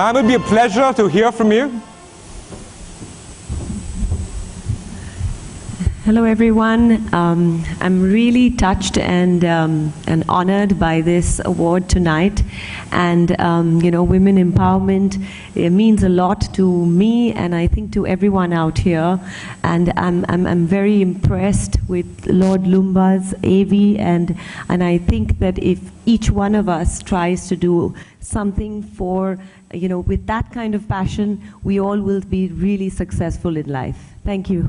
Ma'am, it would be a pleasure to hear from you. Hello, everyone. I'm really touched and honored by this award tonight. And you know, women empowerment, it means a lot to me, and I think to everyone out here. And I'm very impressed with Lord Lumba's AV, and I think that if each one of us tries to do something for, you know, with that kind of passion, we all will be really successful in life. Thank you.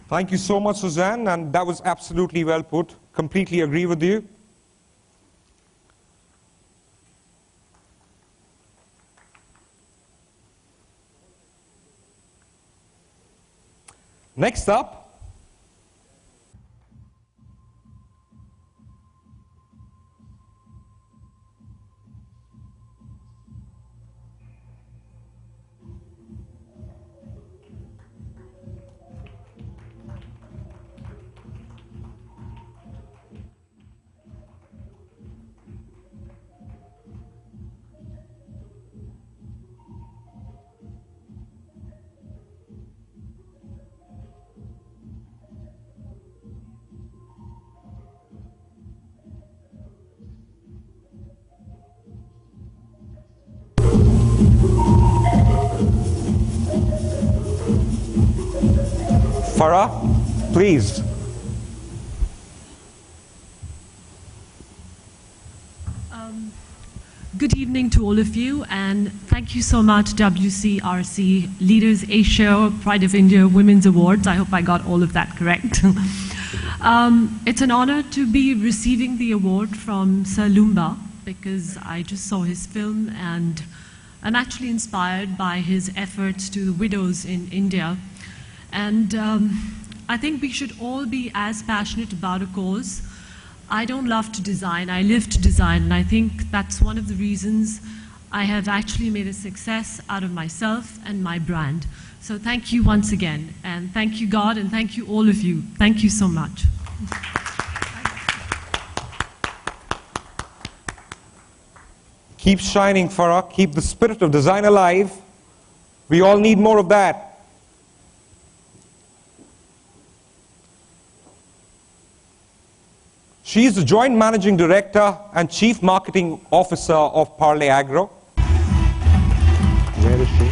Thank you so much, Suzanne, and that was absolutely well put. Completely agree with you. Next up, Farah, please. Good evening to all of you, and thank you so much, WCRC, Leaders Asia, Pride of India Women's Awards. I hope I got all of that correct. It's an honor to be receiving the award from Sir Lumba, because I just saw his film and I'm actually inspired by his efforts to the widows in India. And I think we should all be as passionate about a cause. I don't love to design, I live to design, and I think that's one of the reasons I have actually made a success out of myself and my brand. So thank you once again, and thank you God, and thank you all of you. Thank you so much. Keep shining, Farah. Keep the spirit of design alive. We all need more of that. She is the Joint Managing Director and Chief Marketing Officer of Parle Agro. Where is she?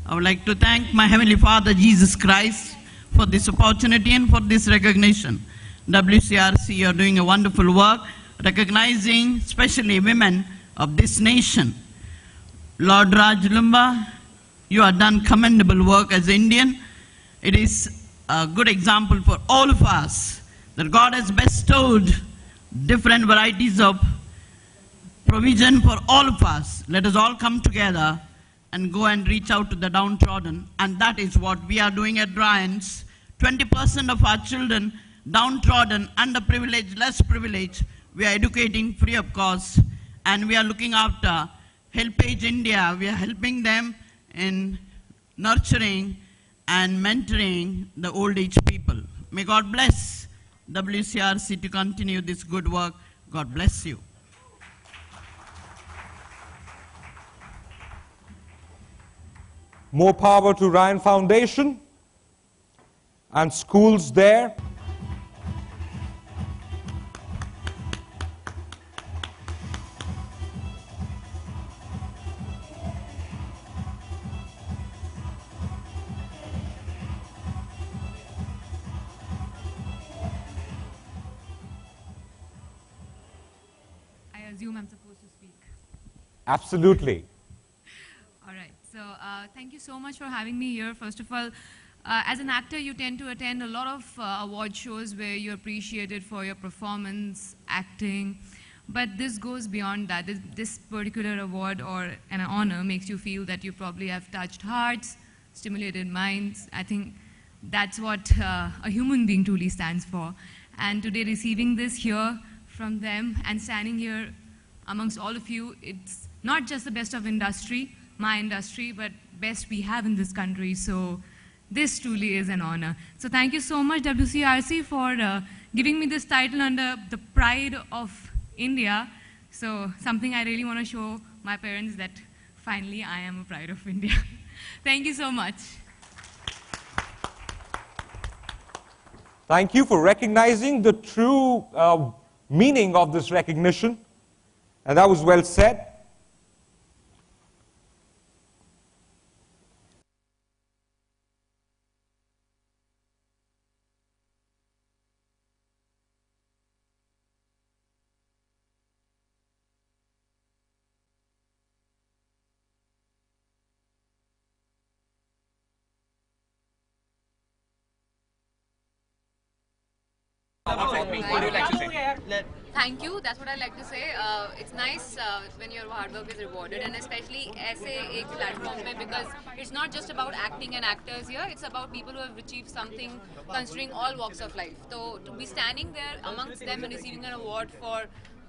I would like to thank my Heavenly Father, Jesus Christ, for this opportunity and for this recognition. WCRC, you're doing a wonderful work, recognizing especially women of this nation. Lord Raj Lumba, you have done commendable work as Indian. It is a good example for all of us that God has bestowed different varieties of provision for all of us. Let us all come together and go and reach out to the downtrodden, and that is what we are doing at Reliance. 20% of our children, downtrodden, underprivileged, less privileged, we are educating free of cost, and we are looking after HelpAge India. We are helping them in nurturing and mentoring the old age people. May God bless WCRC to continue this good work. God bless you. More power to Ryan Foundation and schools there. I assume I'm Absolutely. All right. So thank you so much for having me here. First of all, as an actor, you tend to attend a lot of award shows where you're appreciated for your performance, acting. But this goes beyond that. This particular award or an honor makes you feel that you probably have touched hearts, stimulated minds. I think that's what a human being truly stands for. And today, receiving this here from them and standing here amongst all of you, it's not just the best of industry, my industry, but best we have in this country. So this truly is an honor. So thank you so much, WCRC, for giving me this title under the pride of India. So something I really want to show my parents that finally I am a pride of India. Thank you so much. Thank you for recognizing the true meaning of this recognition. And that was well said. Thank you. That's what I like to say. It's nice when your hard work is rewarded, and especially ऐसे एक platform पे, because it's not just about acting and actors here. It's about people who have achieved something, considering all walks of life. So to be standing there amongst them and receiving an award for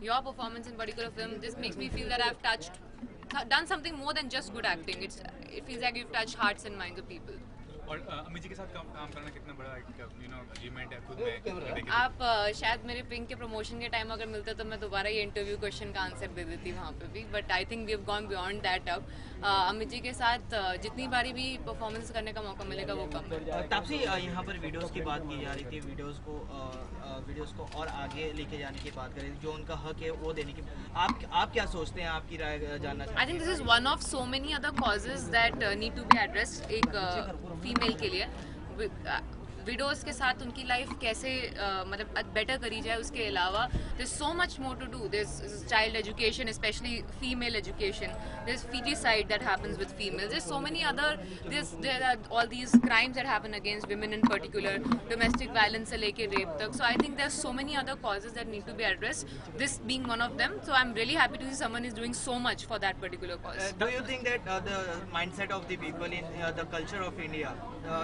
your performance in particular film, this makes me feel that I've done something more than just good acting. It feels like you've touched hearts and minds of people. और अमित जी के साथ काम करना कितना बड़ा achievement है खुद में। आप शायद मेरे पिंक के प्रमोशन के टाइम अगर मिलते तो मैं दोबारा ये इंटरव्यू क्वेश्चन का आंसर दे देती वहाँ पे भी, but I think we have gone beyond that अब। अमित जी के साथ जितनी बारी भी परफॉर्मेंस करने का मौका मिलेगा वो कम है। तापसी, यहाँ पर वीडियोस की बात की जा रही थी, वीडियोस को और आगे लेके जाने की बात करें, जो उनका हक है वो देने की, आप क्या सोचते हैं, आपकी राय जानना चाहते हैं? I think this is one of so many other causes that need to be addressed एक फीमेल के लिए। विडोज़ के साथ उनकी लाइफ कैसे मतलब बेटर करी जाए, उसके अलावा there is so much more to do. There is child education, specially female education, there is feticide that happens with females, there is so many other, there are all these crimes that happen against women in particular, domestic violence से लेके rape तक। So I think there are so many other causes that need to be addressed, this being one of them. So I am really happy to see someone is doing so much for that particular cause. Do you think that the mindset of the people in the culture of India,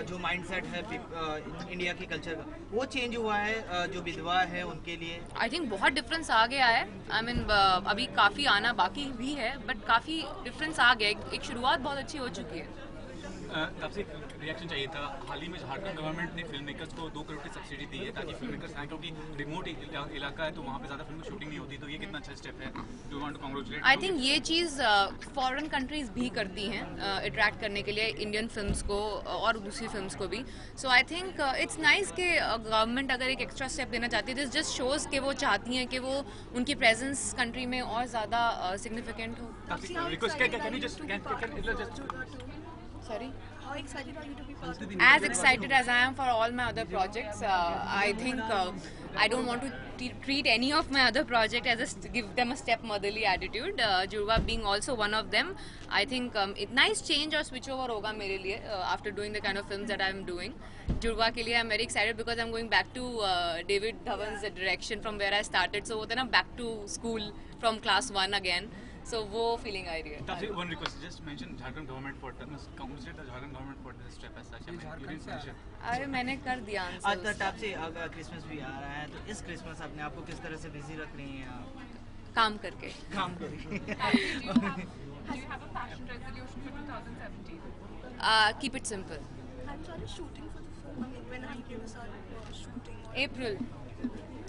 जो mindset है India के culture का, वो change हुआ है जो विधवा है उनके लिए? आई थिंक बहुत डिफरेंस आ गया है। आई मीन अभी काफ़ी आना बाकी भी है, बट काफ़ी डिफरेंस आ गया। एक शुरुआत बहुत अच्छी हो चुकी है। आपसे एक रिएक्शन चाहिए था। हाल ही में झारखंड गवर्नमेंट ने फिल्म मेकर्स को 2 करोड़ की सब्सिडी दी है ताकि फिल्म मेकर्स आए, क्योंकि रिमोट इलाका है तो वहाँ पे ज़्यादा फिल्म शूटिंग नहीं होती, तो ये कितना अच्छा स्टेप है। Do want to congratulate? I think ये चीज़ फॉरेन कंट्रीज भी करती हैं अट्रैक्ट करने के लिए इंडियन फिल्म्स को और दूसरी फिल्म्स को भी। सो आई थिंक इट्स नाइस कि गवर्नमेंट अगर एक एक्स्ट्रा स्टेप देना चाहती है, दिस जस्ट शोज कि वो चाहती हैं कि वो उनकी प्रेजेंस कंट्री में और ज़्यादा सिग्निफिकेंट हो। Sorry? How excited are you to be part of As excited as I am for all my other projects, I think I don't want to treat any of my other projects as give them a stepmotherly attitude. Jurva being also one of them. I think it nice change or switch over होगा मेरे लिए after doing the kind of films that I'm doing. Jurva के लिए I'm very excited because I'm going back to David Dhawan's direction from where I started. So वो था ना back to school from class 1 again. So वो feeling आई रही है। One request, just mention Jharkhand government for congratulate the Jharkhand government for this step as such. You didn't mention. अरे मैंने कर दिया आंसर। तब से अगर क्रिसमस भी आ रहा है तो इस क्रिसमस अपने आप को किस तरह से बिजी रख रही हैं आप? काम करके। काम करके। Do you have a passion resolution for 2017? Keep it simple. I'm sorry, shooting for the film. I mean, when are you going to start shooting? April.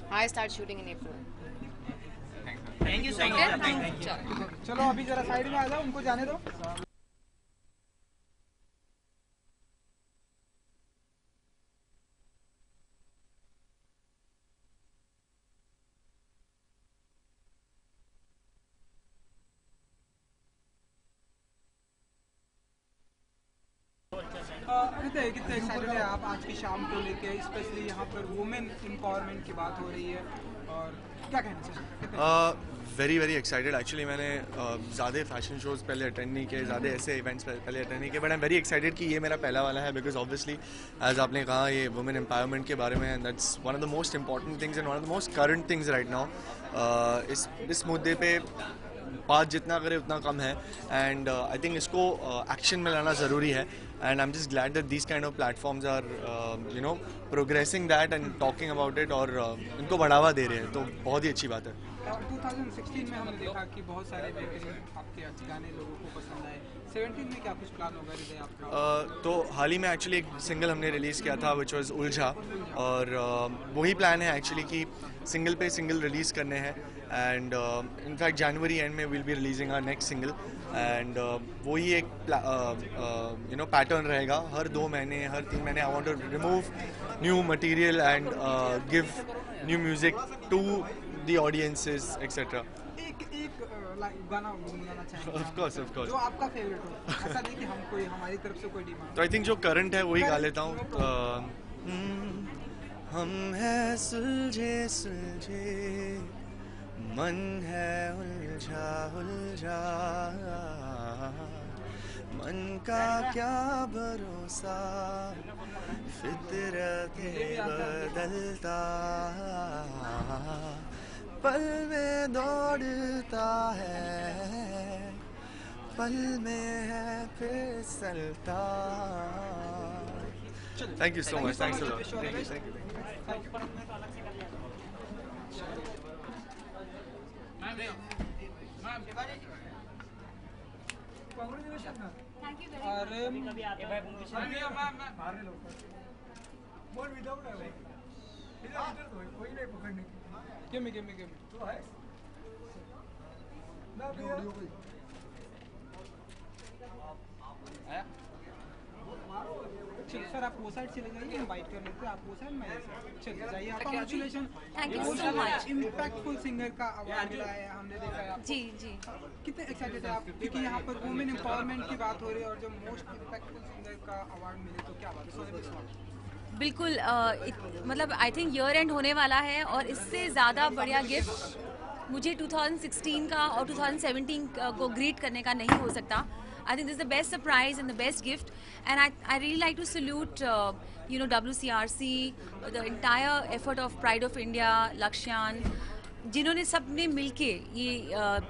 I start shooting in April. Thank you so much. चलो अभी जरा side में आ जाओ, उनको जाने दो। कितने excited है आप आज की शाम को लेके, स्पेशली यहाँ पर वुमेन एम्पावरमेंट की बात हो रही है और क्या कहना चाहिए? Very very excited actually. मैंने ज़्यादा फैशन शोज़ पहले अटेंड नहीं किए, ज़्यादा ऐसे इवेंट्स पहले अटेंड नहीं किए, but I am very excited कि ये मेरा पहला वाला है, बिकॉज ऑब्वियसली एज आपने कहा ये वुमेन एम्पावरमेंट के बारे में, that's one of the most important things and one of the most current things right now. इस मुद्दे पे बात जितना करे उतना कम है, एंड आई थिंक इसको एक्शन में लाना ज़रूरी है, and I am just glad that these kind of platforms are you know progressing that and talking about it, और इनको बढ़ावा दे रहे हैं, तो बहुत ही अच्छी बात है। 2016 में हमने देखा कि बहुत सारे बेहतरीन आपके गाने लोगों को पसंद आए। 17 में क्या कुछ प्लान होगा हृदय आपका? तो हाल ही में एक्चुअली एक सिंगल हमने रिलीज़ किया था विच वाज उलझा, और वही प्लान है एक्चुअली कि सिंगल पे सिंगल रिलीज़ करने हैं, एंड इनफैक्ट जनवरी एंड में will be releasing our next single, and वही एक यू नो पैटर्न रहेगा, हर 2 महीने हर 3 महीने I want to remove new material and give new music to the audiences etcetera. एक गाना गुनगुनाना चाहेंगे? ऑफ कोर्स जो आपका फेवरेट हो, ऐसा नहीं कि हम कोई हमारी तरफ से कोई डिमांड। तो आई थिंक जो करंट है वही गा लेता हूँ। हम हैं सुलझे सुलझे, मन है उलझा उलझा, मन का क्या भरोसा, फितरत बदलता, पल में दौड़ता है, पल में है फिसलता। Thank you so much, thanks a lot, thank you. Sir आप वो साइड चले जाइए, इनवाइट कर लेते हैं आप वो साइड, मैं चलिए जाइए आप। Congratulation, thank you so much. Impactful singer का अवार्ड मिला है, हमने देखा है। जी जी, कितने एक्साइटेड है आप, क्योंकि यहाँ पर वुमेन एम्पावरमेंट की बात हो रही है और जब मोस्ट इम्पैक्टफुल सिंगर का अवार्ड मिले तो क्या बात है? बिल्कुल मतलब आई थिंक ईयर एंड होने वाला है, और इससे ज़्यादा बढ़िया गिफ्ट मुझे 2016 का और 2017 को ग्रीट करने का नहीं हो सकता। I think this is the best surprise and the best gift, and I really like to salute you know WCRC, the entire effort of Pride of India, Lakshan, जिन्होंने सबने मिलके ये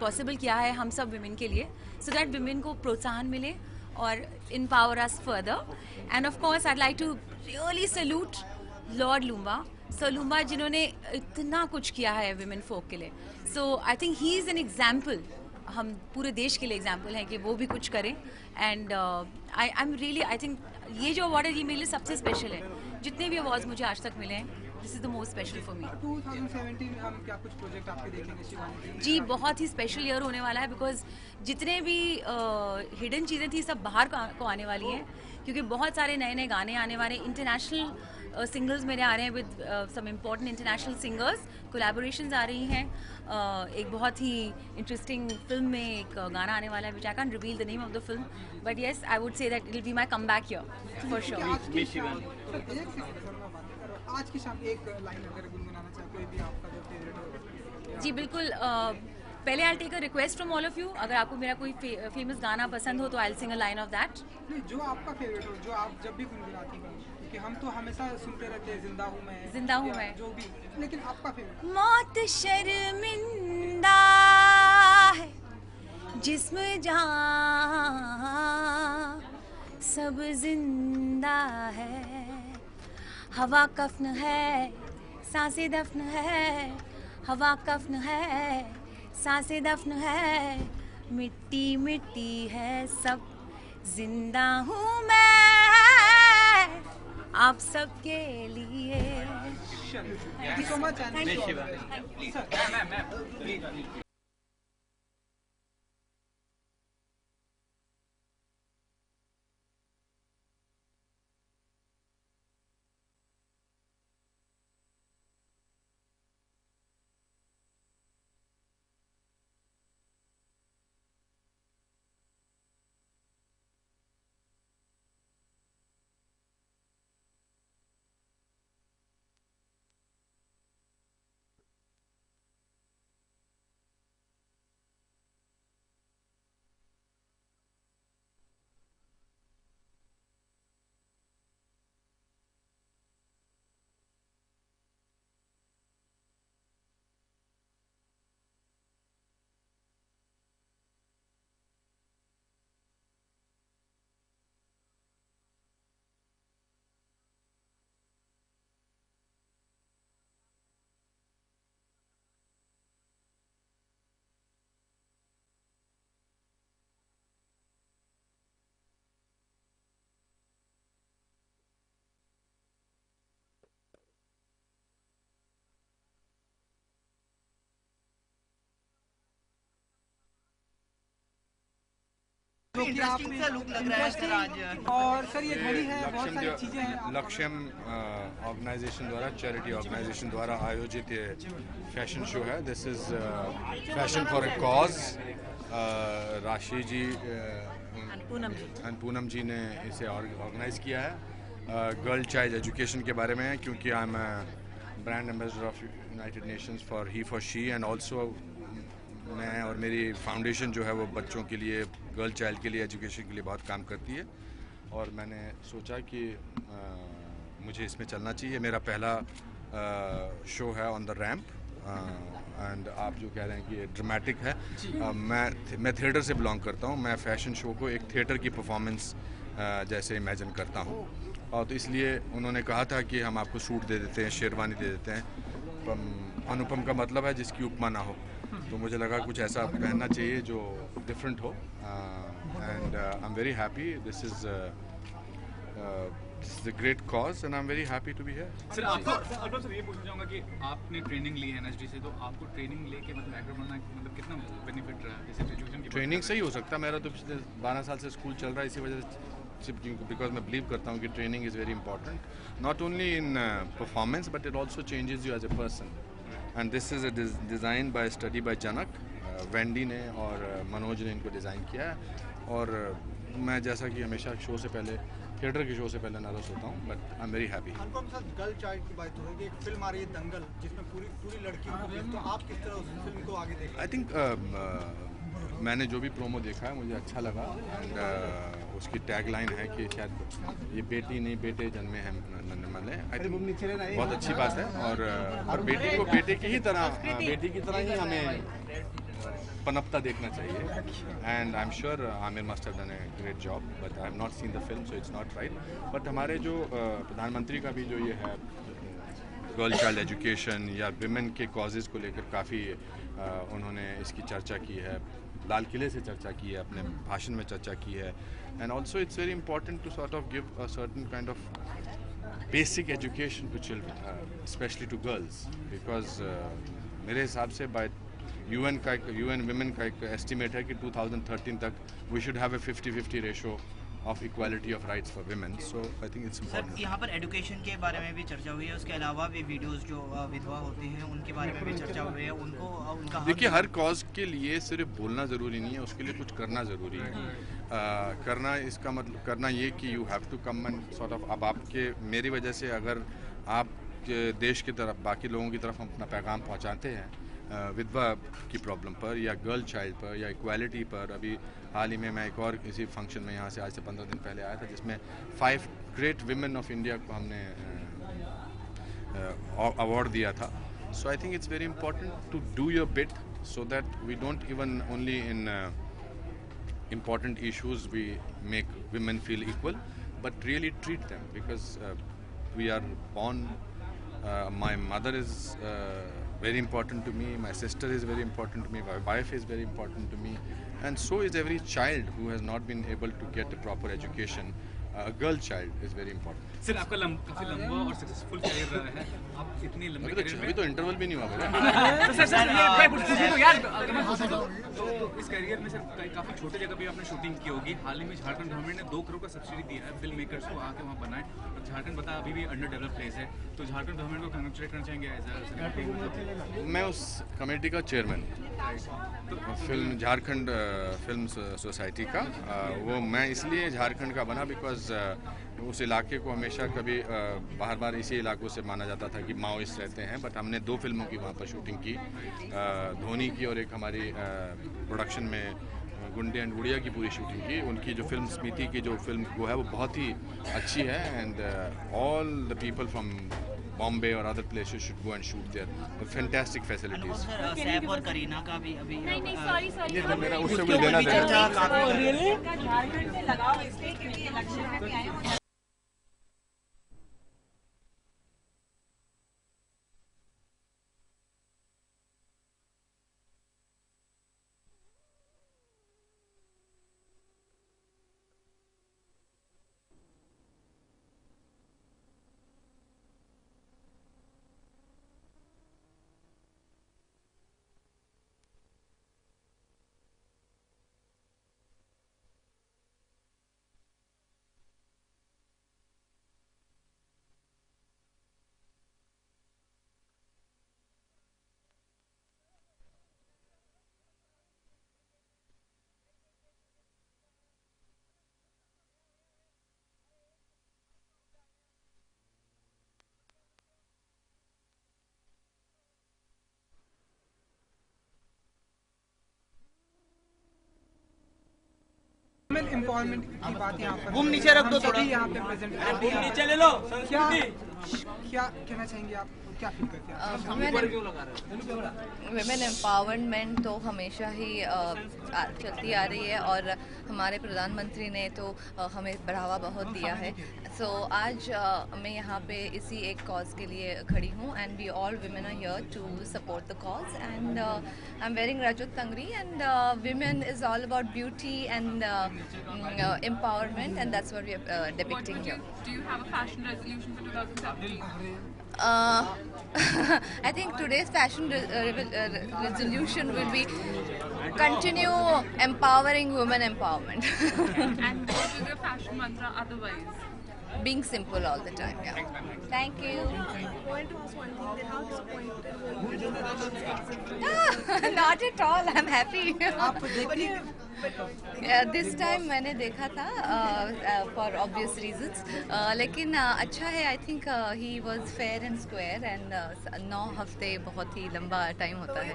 पॉसिबल किया है हम सब विमेन के लिए, so that women को प्रोत्साहन मिले और empower us further. And of course I'd like to really salute Lord Lumba, Sir Lumba, जिन्होंने इतना कुछ किया है विमेन फोक के लिए, so I think he is an example, हम पूरे देश के लिए एग्जाम्पल हैं कि वो भी कुछ करें, and I am really I think ये जो अवार्ड है ये मेरे लिए सबसे स्पेशल है, जितने भी अवार्ड्स मुझे आज तक मिले हैं, this is the most special for me. 2017 में हम क्या कुछ प्रोजेक्ट आपके देखेंगे शिवानी जी? बहुत ही स्पेशल ईयर होने वाला है, बिकॉज जितने भी हिडन चीज़ें थी सब बाहर को आने वाली हैं, क्योंकि बहुत सारे नए नए गाने आने वाले, इंटरनेशनल सिंगल्स मेरे आ रहे हैं with some important international singers, collaborations आ रही हैं, एक बहुत ही इंटरेस्टिंग फिल्म में एक गाना आने वाला है, which I can reveal the name of the film, but yes I would say that it will be my come back here for sure. आज की शाम एक लाइन अगर गुनगुनाना चाहे कोई भी आपका जो फेवरेट हो? जी बिल्कुल, पहले I take a request from all of you, अगर आपको मेरा कोई फेमस गाना पसंद हो तो I sing a line of that. नहीं, जो आपका फेवरेट हो, जो आप जब भी गुनगुनाती हो, क्योंकि हम तो हमेशा सुनते रहते हैं जिंदा हूँ मैं, जो भी, लेकिन आपका फेवरेट? मौत शर्मिंदा है, जिस्म जहां सब जिंदा है, हवा कफन है, सांसें दफन है, हवा कफन है, सांसें दफन है, मिट्टी मिट्टी है सब, जिंदा हूँ मैं आप सबके लिए। Thank you so much. Thank you. जो कि आप इंटरेस्टिंग सा लुक लग रहा है सर आज। और सर ये घड़ी है, बहुत सारी चीजें हैं। लक्ष्यम ऑर्गेनाइजेशन द्वारा, चैरिटी ऑर्गेनाइजेशन द्वारा आयोजित ये फैशन शो है। This is fashion for a cause. राशि जी एंड पूनम जी ने इसे ऑर्गेनाइज किया है। गर्ल चाइल्ड एजुकेशन के बारे में है, क्योंकि I am brand ambassador of United Nations for he for she, and also मैं और मेरी फाउंडेशन जो है वो बच्चों के लिए, गर्ल चाइल्ड के लिए, एजुकेशन के लिए बहुत काम करती है। और मैंने सोचा कि मुझे इसमें चलना चाहिए। मेरा पहला शो है ऑन द रैम्प, एंड आप जो कह रहे हैं कि ये ड्रामेटिक है, मैं थिएटर से बिलोंग करता हूँ। मैं फैशन शो को एक थिएटर की परफॉर्मेंस जैसे इमेजिन करता हूँ, और तो इसलिए उन्होंने कहा था कि हम आपको सूट दे देते हैं, शेरवानी दे देते हैं। अनुपम का मतलब है जिसकी उपमा ना हो, तो मुझे लगा कुछ ऐसा पहनना चाहिए जो डिफरेंट हो, and I am very happy. This is a great cause and I'm very happy to be here. Sir आपको सर ये पूछना चाहूँगा कि आपने ट्रेनिंग ली है एनएसडी से, तो आपको ट्रेनिंग लेके मतलब एक्टर बनना मतलब कितना बेनिफिट रहा है? जैसे एजुकेशन की ट्रेनिंग से ही हो सकता है। मेरा तो पिछले 12 साल से स्कूल चल रहा है, इसी वजह से, बिकॉज मैं बिलीव करता हूँ कि training is very important, not only in performance but it also changes you as a person. And this is a design by study by Janak, Wendy ने और मनोज ने इनको डिज़ाइन किया है। और मैं जैसा कि हमेशा शो से पहले, थिएटर के शो से पहले नर्वस होता हूँ, but I am very happy. Anupam sir, girl child की बात हो रही है, एक फिल्म आ रही है दंगल, जिसमें पूरी लड़कियों को देखते, तो आप किस तरह उस फिल्म को आगे देखें? आई थिंक मैंने जो भी प्रोमो देखा है मुझे अच्छा लगा, एंड उसकी टैगलाइन है कि शायद ये बेटी नहीं बेटे जन्मे हैं नन्हे मल्ले। आई थिंक बहुत अच्छी बात है, और बेटी को बेटे की ही तरह, बेटी की तरह ही हमें पनपता देखना चाहिए। And I am sure Aamir must have done a great job, but I have not seen the film so it's not right. But हमारे जो प्रधानमंत्री का भी जो ये है गर्ल चाइल्ड एजुकेशन या विमेन के कॉजेज़ को लेकर काफ़ी उन्होंने इसकी चर्चा की है, लाल किले से चर्चा की है, अपने भाषण में चर्चा की है। And also it's very important to sort of give a certain kind of basic education to children, specially to girls, because मेरे हिसाब से बाय यूएन विमेन का एक एस्टिमेट है कि 2013 तक we should have a 50-50 ratio of equality of rights for women. So I think it's important. Sir यहाँ पर एजुकेशन के बारे में भी चर्चा हुई है, उसके अलावा भी वीडियोस जो विधवा होती हैं उनके बारे में भी चर्चा हुई है, उनको उनका देखिए, हर कॉज के लिए सिर्फ बोलना ज़रूरी नहीं है, उसके लिए कुछ करना ज़रूरी है। करना, इसका मतलब करना ये कि you have to come and sort of, अब आपके मेरी वजह से अगर आप देश की तरफ, बाकी लोगों की तरफ हम अपना पैगाम पहुँचाते हैं विधवा की प्रॉब्लम पर या गर्ल चाइल्ड पर या इक्वालिटी पर। अभी हाल ही में मैं एक और किसी फंक्शन में यहाँ से आज से 15 दिन पहले आया था, जिसमें 5 ग्रेट विमेन ऑफ इंडिया को हमने अवार्ड दिया था। So I think it's very important to do your bit so that we don't even only in important issues we make women feel equal, but really treat them, because we are born, my mother is very important to me, my sister is very important to me, my wife is very important to me, and so is every child who has not been able to get a proper education. A girl child is very important. Sir आपका काफी लंबा और successful career रहा है, आप इतनी लंबी अभी तो इंटरवल भी नहीं हुआ मेरा। तो इस करियर में सर काफी छोटी जगह पे आपने शूटिंग की होगी। हाल ही में झारखंड गवर्नमेंट ने 2 करोड़ का सब्सिडी दिया है फिल्म मेकर्स को आके वहाँ बनाए, और झारखंड बता अभी भी अंडर डेवलप प्लेस है, तो झारखंड गवर्नमेंट को कंग्रेचुलेट करना चाहेंगे? मैं उस कमेटी का chairman, film Jharkhand film society का, वो मैं इसलिए झारखंड का बना बिकॉज उस इलाके को हमेशा कभी बार इसी इलाकों से माना जाता था कि माओइस्ट रहते हैं, बट हमने 2 फिल्मों की वहाँ पर शूटिंग की, धोनी की और एक हमारी प्रोडक्शन में गुंडे एंड गुड़िया की पूरी शूटिंग की। उनकी जो फिल्म स्मृति की जो फिल्म वो है वो बहुत ही अच्छी है, and all the people from Bombay और other places should go and shoot there, fantastic facilities. Saif और करीना का भी अभी मेरा उससे कुछ लेना देना वुमेन एम्पावरमेंट की बात यहाँ पर बुम नीचे रख दो थोड़ा। यहाँ पे प्रेजेंट बुम नीचे ले लो। क्या कहना चाहेंगे आप, क्या फील करते हैं? वुमेन एम्पावरमेंट तो हमेशा ही चलती आ रही है और हमारे प्रधानमंत्री ने तो हमें बढ़ावा बहुत दिया है। सो आज मैं यहाँ पे इसी एक कॉज के लिए खड़ी हूँ and we all women are here to support the cause and I am wearing Rajat Tangri and women is all about beauty and empowerment and that's what we are depicting here. Do you have a fashion resolution for 2017? I think today's fashion resolution will be continue empowering women empowerment. And what is your fashion mantra otherwise? Being simple all the time, yeah. Thank you. I wanted to ask one thing, that how disappointed were you with the Not at all, I'm happy. This time मैंने देखा था for obvious reasons, लेकिन अच्छा है. I think he was fair and square and 9 हफ्ते बहुत ही लंबा time होता है.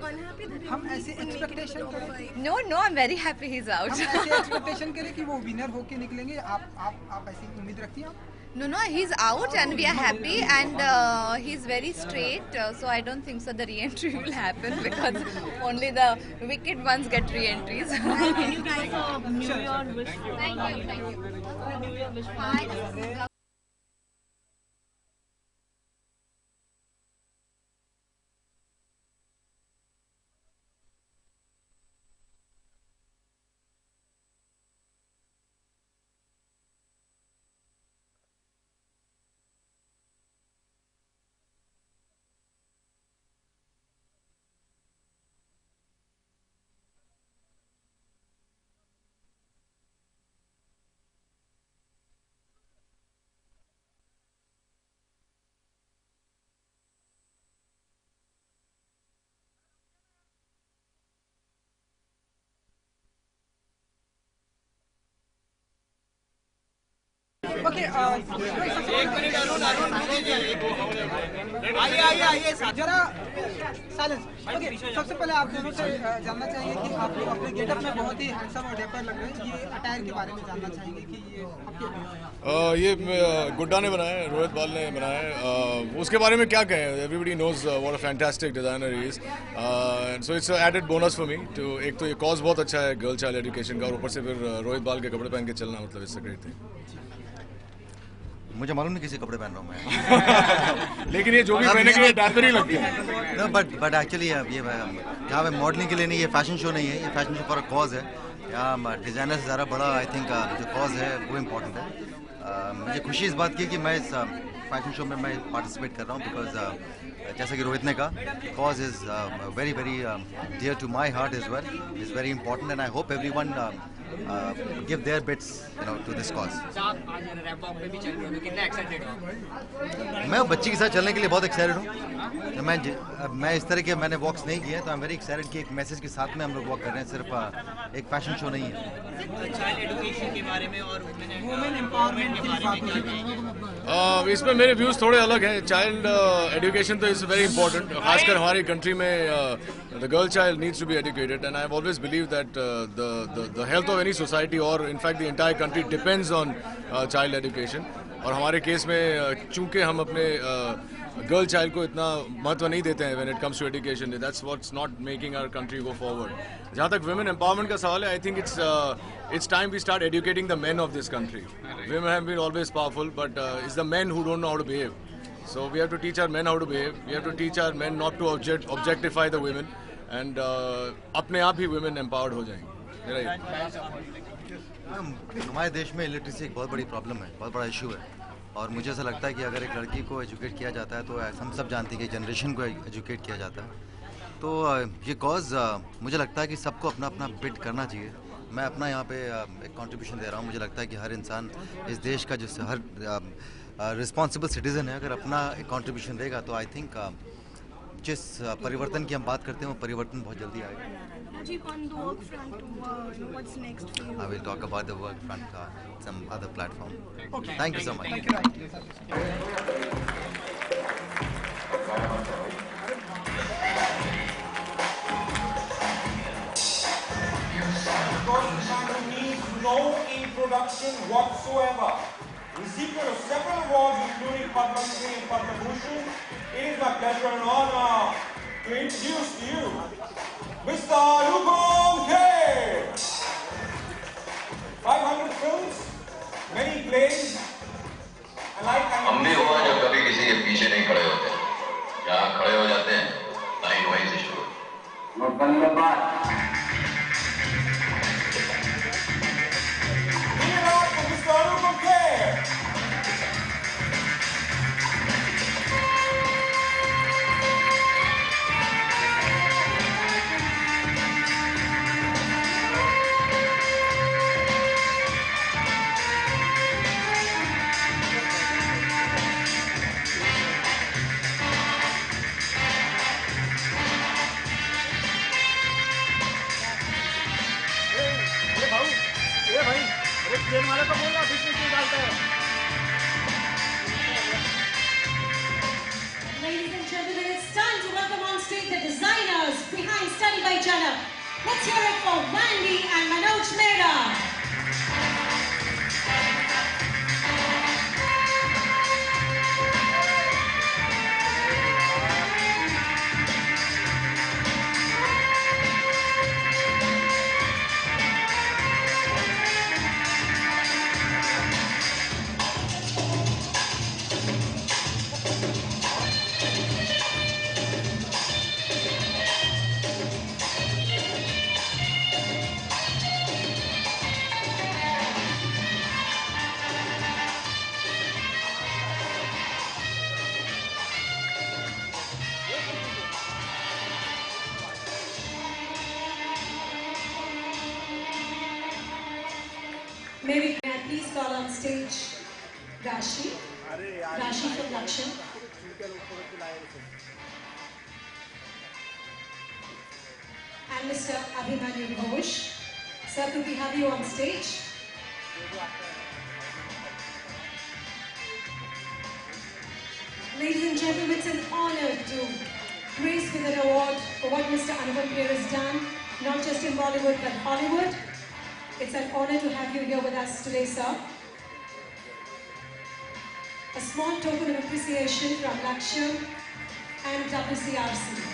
हम ऐसे एक्सपेक्टेशन करें? No, I'm very happy he's out. हम ऐसे एक्सपेक्टेशन करें कि वो विनर होके निकलेंगे, आप ऐसी उम्मीद रखती हैं? No, he's out and we are happy and he's very straight, so I don't think so the re-entry will happen because only the wicked ones get re-entries. Can you guys New Year wish? Thank you. New Year wish. Okay, आइए जरा silence. Okay, सबसे पहले आप दोनों से जानना चाहेंगे कि आप लोग अपने गेटअप में बहुत ही हैंडसम और डेपर लग रहे हैं, ये अटायर के बारे में जानना चाहेंगे कि ये ये गुड्डा ने बनाया है, रोहित बाल ने बनाया है। उसके बारे में क्या कहें, everybody knows what a fantastic designer he is, so it's added bonus for me too. एक तो ये कॉज बहुत अच्छा है गर्ल चाइल्ड एजुकेशन का, और ऊपर से फिर रोहित बाल के कपड़े पहन के चलना, मतलब इट्स अ ग्रेट थिंग। मुझे मालूम नहीं किसी कपड़े पहन रहा हूँ मैं लेकिन ये जो भी पहने के लिए डैपर ही लगती है। नो बट एक्चुअली ये यहाँ पे मॉडलिंग के लिए नहीं, ये फैशन शो नहीं है, ये fashion show for a cause है। यहाँ डिज़ाइनर से ज़्यादा बड़ा आई थिंक जो कॉज है वो इम्पोर्टेंट है। मुझे खुशी इस बात की कि मैं इस फैशन शो में मैं पार्टिसिपेट कर रहा हूँ, बिकॉज जैसा कि रोहित ने कहा, cause is very very dear to my heart is well, is very important and I hope everyone give their bits, you know, to this cause. मैं बच्ची के साथ चलने के लिए बहुत एक्साइटेड हूँ। मैं इस तरह के मैंने वॉक्स नहीं किए, तो आई एम वेरी एक्साइटेड कि एक मैसेज के साथ में हम लोग वॉक कर रहे हैं, सिर्फ एक फैशन शो नहीं है। चाइल्ड एजुकेशन के बारे में और वुमेन एम्पावरमेंट के बारे में इसमें मेरे व्यूज़ थोड़े अलग हैं। चाइल्ड एजुकेशन तो इज़ वेरी इंपॉर्टेंट, खासकर हमारी कंट्री में the girl child needs to be educated, and I have always believe that the health of any society और in fact the entire country depends on child education. और हमारे case में चूंकि हम अपने गर्ल चाइल्ड को इतना महत्व नहीं देते हैं when it comes to education, that's what's not making our country go forward. जहाँ तक वुमेन एम्पावरमेंट का सवाल है, I think it's time we start educating the men of this country. Women have been always powerful, but it's the men who don't know how to behave. So we have to teach our men how to behave. We have to teach our men not to objectify the women, and अपने आप ही women empowered हो जाएंगे। हमारे देश में illiteracy एक बहुत बड़ी प्रॉब्लम है, बहुत बड़ा इशू है, और मुझे ऐसा लगता है कि अगर एक लड़की को एजुकेट किया जाता है तो हम सब जानते हैं कि जनरेशन को एजुकेट किया जाता है। तो ये कॉज मुझे लगता है कि सबको अपना अपना बिट करना चाहिए। मैं अपना यहाँ पे एक कंट्रीब्यूशन दे रहा हूँ। मुझे लगता है कि हर इंसान इस देश का, जो हर रिस्पॉन्सिबल सिटीज़न है, अगर अपना एक कंट्रीब्यूशन देगा तो आई थिंक जिस परिवर्तन की हम बात करते हैं वो परिवर्तन बहुत जल्दी आएगा। On the work front, what's next for you? I will talk about the work front some other platform. Okay. Thank you so much. Thank you. Because you need to know production whatsoever. Recipient of several awards including Padma Shri and Padma Bhushan, it is my pleasure and honor to introduce to you Mr. Anupam Kher. 500 films, many plays, and lifetime. हम भी हुआ जब कभी किसी के पीछे नहीं खड़े होते, जहाँ खड़े हो जाते हैं, लाइन वहीं से शुरू। Give it up for Mr. Anupam Kher. Train वाले को बोलना बीच में क्यों डालता है? Ladies and gentlemen, it's time to welcome on stage the designers behind Study by Janak. Let's hear it for Mandy and Manoj Mehra. Maybe can I please call on stage Rashi from Lakshya. And Mr. Abhimanyu Ghosh. Sir, could we have you on stage? Ladies and gentlemen, it's an honor to grace with an award for what Mr. Anupam Kher has done, not just in Bollywood but Hollywood. It's an honor to have you here with us today, sir. A small token of appreciation from Lakshya and WCRC.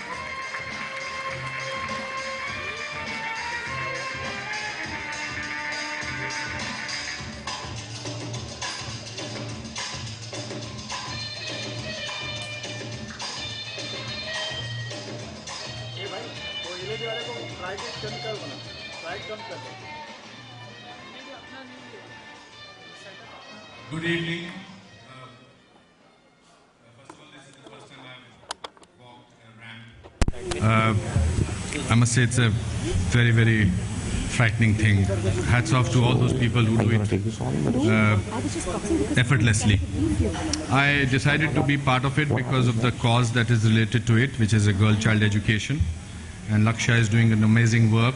Good evening. First of all, this is the first time I've walked a ramp. I must say it's a very, very frightening thing. Hats off to all those people who do it effortlessly. I decided to be part of it because of the cause that is related to it, which is a girl-child education. And Lakshya is doing an amazing work.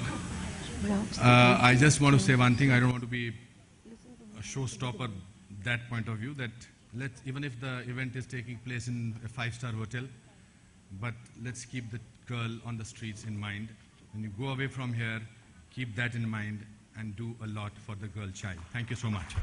I just want to say one thing. I don't want to be a showstopper that point of view, that even if the event is taking place in a 5-star hotel, but let's keep the girl on the streets in mind. When you go away from here, keep that in mind and do a lot for the girl child. Thank you so much.